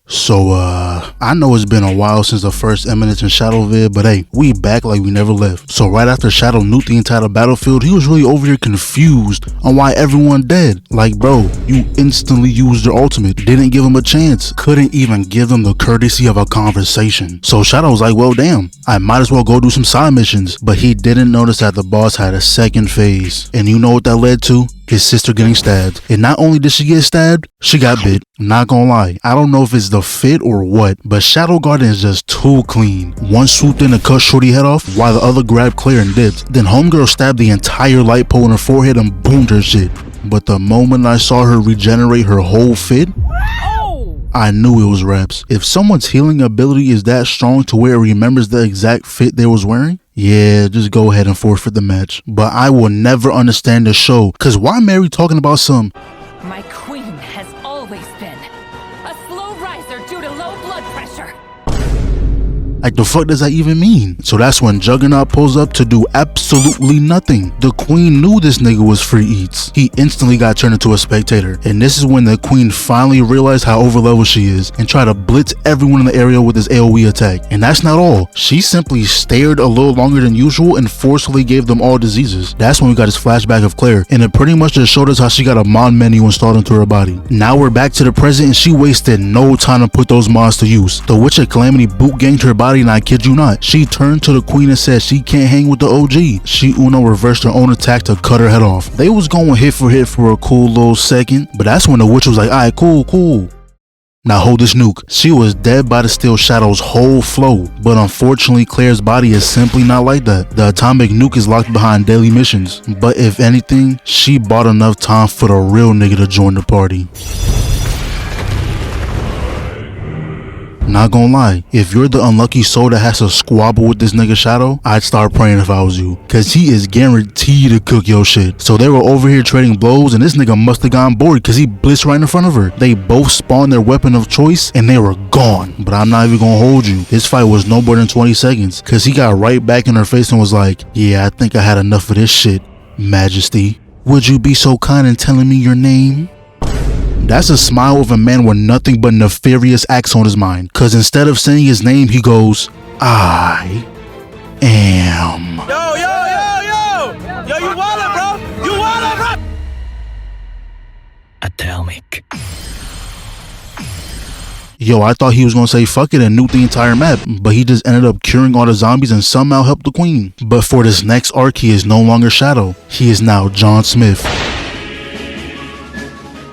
So, I know it's been a while since the first Eminence and Shaodow vid, but hey, we back like we never left. So right after Shaodow nuked the entire battlefield, he was really over here confused on why everyone dead. Like, bro, you instantly used your ultimate, didn't give him a chance, couldn't even give them the courtesy of a conversation. So Shaodow was like, well damn, I might as well go do some side missions. But he didn't notice that the boss had a second phase. And you know what that led to? His sister getting stabbed. And not only did she get stabbed, she got bit. Not gonna lie, I don't know if it's the fit or what, but Shadow Garden is just too clean. One swooped in to cut Shorty head off, while the other grabbed Claire and dipped. Then Homegirl stabbed the entire light pole in her forehead and boomed her shit. But the moment I saw her regenerate her whole fit, I knew it was reps. If someone's healing ability is that strong to where it remembers the exact fit they was wearing, yeah, just go ahead and forfeit the match. But I will never understand the show, cause why Mary talking about some My queen has always been a slow riser due to low blood pressure. like the fuck does that even mean? So that's when Juggernaut pulls up to do absolutely nothing. The queen knew this nigga was free eats. He instantly got turned into a spectator. And this is when the queen finally realized how overleveled she is and tried to blitz everyone in the area with his AoE attack. And that's not all. She simply stared a little longer than usual and forcefully gave them all diseases. That's when we got his flashback of Claire. And it pretty much just showed us how she got a mod menu installed into her body. Now we're back to the present and she wasted no time to put those mods to use. The Witch of Calamity boot ganged her body, and I kid you not, she turned to the queen and said she can't hang with the OG. She Uno reversed her own attack to cut her head off. They was going hit for a cool little second, but that's when the witch was like, alright, cool. Now hold this nuke. She was dead by the Steel Shadow's whole flow, but unfortunately Claire's body is simply not like that. The atomic nuke is locked behind daily missions, but if anything, she bought enough time for the real nigga to join the party. Not gonna lie, if you're the unlucky soul that has to squabble with this nigga Shadow, I'd start praying if I was you, cause he is guaranteed to cook your shit. So they were over here trading blows and this nigga must have gone bored cause he blitzed right in front of her. They both spawned their weapon of choice and they were gone. But I'm not even gonna hold you, this fight was no more than 20 seconds cause he got right back in her face and was like, yeah, I think I had enough of this shit, Majesty. Would you be so kind in telling me your name? That's a smile of a man with nothing but nefarious acts on his mind. Cause instead of saying his name, he goes, I am. Yo, you wildin', bro. You wildin', bro. Atomic. Yo, I thought he was gonna say fuck it and nuke the entire map, but he just ended up curing all the zombies and somehow helped the queen. But for this next arc, he is no longer Shadow. He is now John Smith.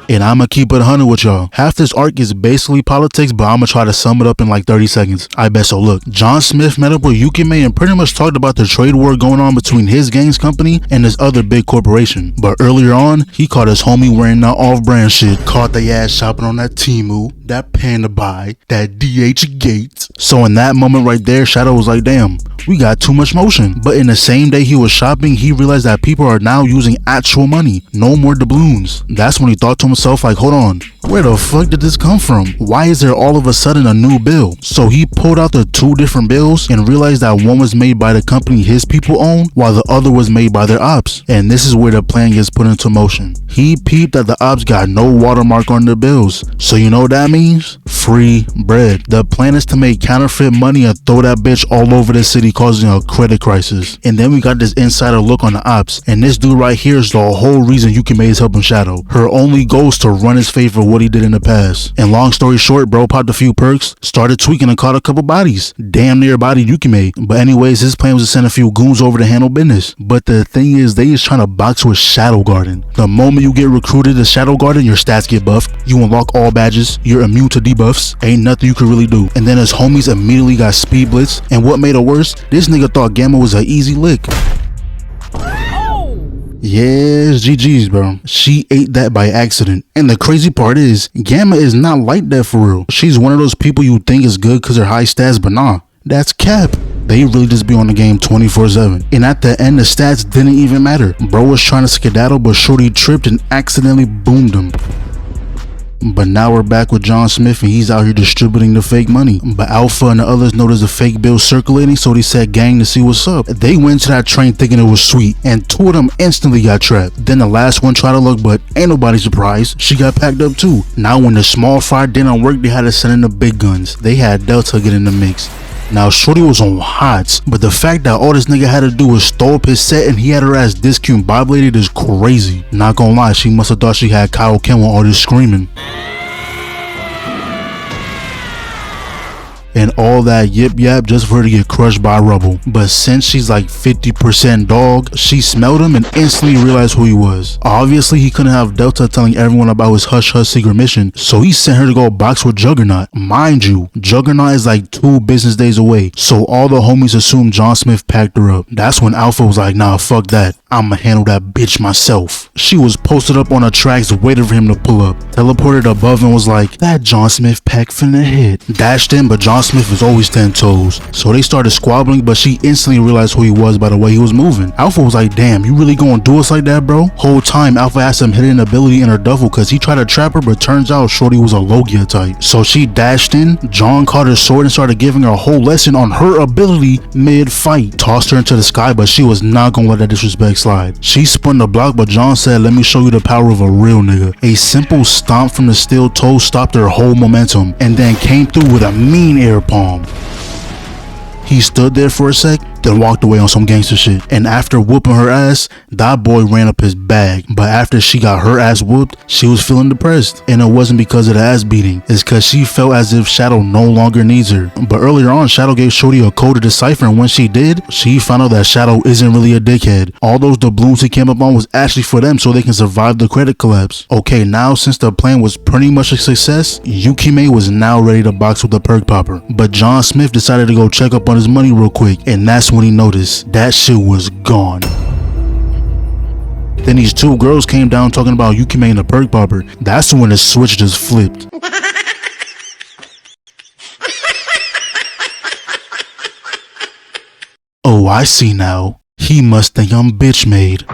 And I'ma keep it 100 with y'all. Half this arc is basically politics, but I'ma try to sum it up in like 30 seconds. I bet so. Look, John Smith met up with Yukime and pretty much talked about the trade war going on between his gang's company and this other big corporation. But earlier on, he caught his homie wearing that off-brand shit. Caught they ass shopping on that Temu, that Panda Buy, that DH Gates. So in that moment right there, Shadow was like, damn, we got too much motion. But in the same day he was shopping, he realized that people are now using actual money, no more doubloons. That's when he thought to himself like, hold on, where the fuck did this come from? Why is there all of a sudden a new bill? So he pulled out the two different bills and realized that one was made by the company his people own, while the other was made by their ops. And this is where the plan gets put into motion. He peeped that the ops got no watermark on their bills. So you know what that means? Free bread. The plan is to make counterfeit money and throw that bitch all over the city, causing a credit crisis. And then we got this insider look on the ops, and this dude right here is the whole reason Yukime is helping Shadow. Her only goal is to run his favor for what he did in the past. And long story short, bro popped a few perks, started tweaking and caught a couple bodies. Damn near bodied Yukime. But anyways, his plan was to send a few goons over to handle business. But the thing is, they is trying to box with Shadow Garden. The moment you get recruited to Shadow Garden, your stats get buffed, you unlock all badges, you're immune to debuffs, ain't nothing you can really do. And then his homies immediately got speed blitz, and what made it worse, this nigga thought Gamma was an easy lick. Yes, GG's, bro. She ate that by accident. And the crazy part is, Gamma is not like that for real. She's one of those people you think is good because they're high stats, but nah, that's cap. They really just be on the game 24/7. And at the end, the stats didn't even matter. Bro was trying to skedaddle, but Shorty tripped and accidentally boomed him. But now we're back with John Smith and he's out here distributing the fake money. But Alpha and the others noticed the fake bill circulating, so they said gang to see what's up. They went to that train thinking it was sweet, and 2 of them instantly got trapped. Then the last one tried to look, but ain't nobody surprised. She got packed up too. Now when the small fry didn't work, they had to send in the big guns. They had Delta get in the mix. Now shorty was on hots, but the fact that all this nigga had to do was stole up his set and he had her ass discombobulated is crazy. Not gonna lie, she must have thought she had Kyle Kim with all this screaming. And all that yip yap just for her to get crushed by rubble. But since she's like 50% dog, she smelled him and instantly realized who he was. Obviously he couldn't have Delta telling everyone about his hush hush secret mission, so he sent her to go box with Juggernaut. Mind you, Juggernaut is like 2 business days away, so all the homies assumed John Smith packed her up. That's when Alpha was like, nah, fuck that, I'ma handle that bitch myself. She was posted up on the tracks waiting for him to pull up, teleported above and was like, that John Smith pack finna hit. Dashed in, but John Smith was always 10 toes, so they started squabbling, but she instantly realized who he was by the way he was moving. Alpha was like, damn, you really gonna do us like that, bro? Whole time Alpha had some hidden ability in her duffel cause he tried to trap her, but turns out shorty was a Logia type. So she dashed in, John caught her sword and started giving her a whole lesson on her ability mid-fight. Tossed her into the sky, but she was not gonna let that disrespect slide. She spun the block, but John said, let me show you the power of a real nigga. A simple stomp from the steel toe stopped her whole momentum and then came through with a mean air palm. He stood there for a sec, then walked away on some gangster shit. And after whooping her ass, that boy ran up his bag. But after she got her ass whooped, she was feeling depressed. And it wasn't because of the ass beating, it's cause she felt as if Shadow no longer needs her. But earlier on, Shadow gave shorty a code to decipher, and when she did, she found out that Shadow isn't really a dickhead. All those doubloons he came up on was actually for them so they can survive the credit collapse. Okay, now since the plan was pretty much a success, Yukime was now ready to box with the perk popper. But John Smith decided to go check up on his money real quick, and that's when he noticed that shit was gone. Then these 2 girls came down talking about Yukime and the perk popper. That's when the switch just flipped. Oh, I see now. He must think I'm bitch made.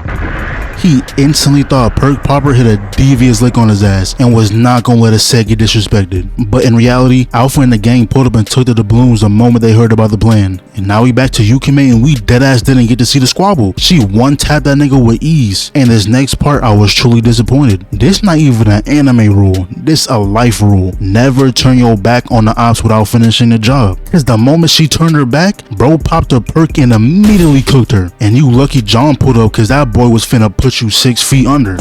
He instantly thought Perk Popper hit a devious lick on his ass and was not gonna let his set get disrespected. But in reality, Alpha and the gang pulled up and took the doubloons the moment they heard about the plan. And now we back to Yukime and we deadass didn't get to see the squabble. She one-tapped that nigga with ease. And this next part, I was truly disappointed. This not even an anime rule, this a life rule. Never turn your back on the ops without finishing the job. Cause the moment she turned her back, bro popped a perk and immediately cooked her. And you lucky John pulled up cause that boy was finna put you 6 feet under.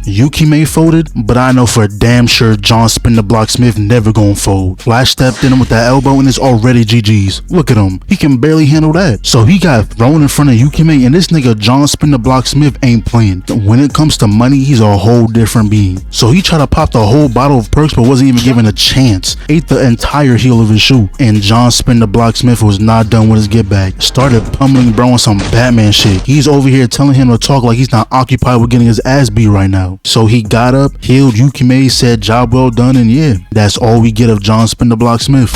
Yukime folded, but I know for damn sure John Spin the Block Smith never gon' fold. Flash stepped in him with that elbow and it's already GG's. Look at him, he can barely handle that. So he got thrown in front of Yukime and this nigga John Spin the Block Smith ain't playing. When it comes to money, he's a whole different being. So he tried to pop the whole bottle of perks but wasn't even given a chance. Ate the entire heel of his shoe. And John Spin the Block Smith was not done with his get back. Started pummeling bro on some Batman shit. He's over here telling him to talk like he's not occupied with getting his ass beat right now. So he got up, healed Yukime, said job well done, and yeah, that's all we get of John Spin the Block Smith.